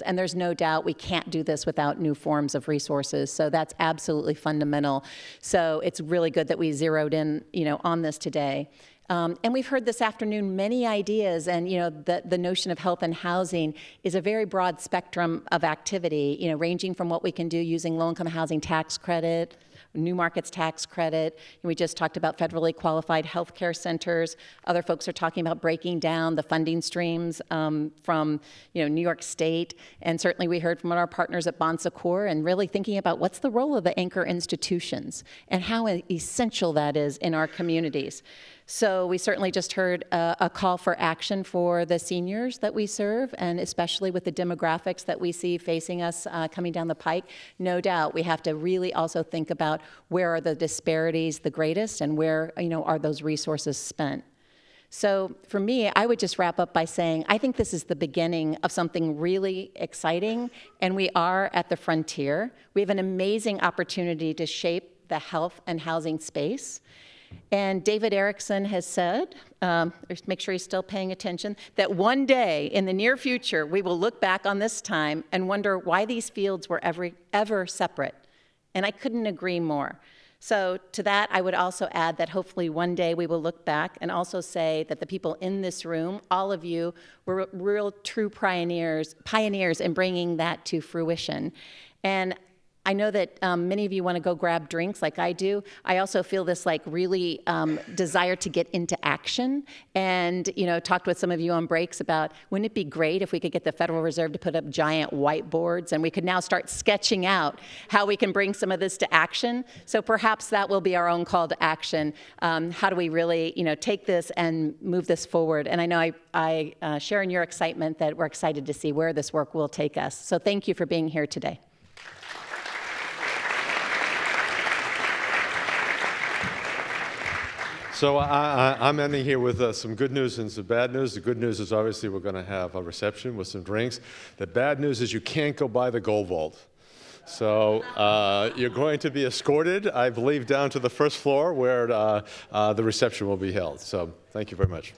And there's no doubt we can't do this without new forms of resources. So that's absolutely fundamental. So it's really good that we zeroed in, on this today. And we've heard this afternoon many ideas, and the notion of health and housing is a very broad spectrum of activity, ranging from what we can do using low-income housing tax credit, new markets tax credit. And we just talked about federally qualified healthcare centers. Other folks are talking about breaking down the funding streams from New York State. And certainly we heard from our partners at Bon Secours and really thinking about what's the role of the anchor institutions and how essential that is in our communities. So we certainly just heard a call for action for the seniors that we serve, and especially with the demographics that we see facing us coming down the pike. No doubt we have to really also think about where are the disparities the greatest and where are those resources spent. So for me, I would just wrap up by saying I think this is the beginning of something really exciting, and we are at the frontier. We have an amazing opportunity to shape the health and housing space. And David Erickson has said, make sure he's still paying attention, that one day in the near future, we will look back on this time and wonder why these fields were ever separate. And I couldn't agree more. So to that, I would also add that hopefully one day we will look back and also say that the people in this room, all of you, were real true pioneers in bringing that to fruition. And I know that many of you want to go grab drinks like I do. I also feel this really desire to get into action, and talked with some of you on breaks about wouldn't it be great if we could get the Federal Reserve to put up giant whiteboards and we could now start sketching out how we can bring some of this to action. So perhaps that will be our own call to action. How do we really take this and move this forward? And I know I share in your excitement that we're excited to see where this work will take us. So thank you for being here today. So I'm ending here with some good news and some bad news. The good news is obviously we're going to have a reception with some drinks. The bad news is you can't go by the Gold Vault. So you're going to be escorted, I believe, down to the first floor where the reception will be held. So thank you very much.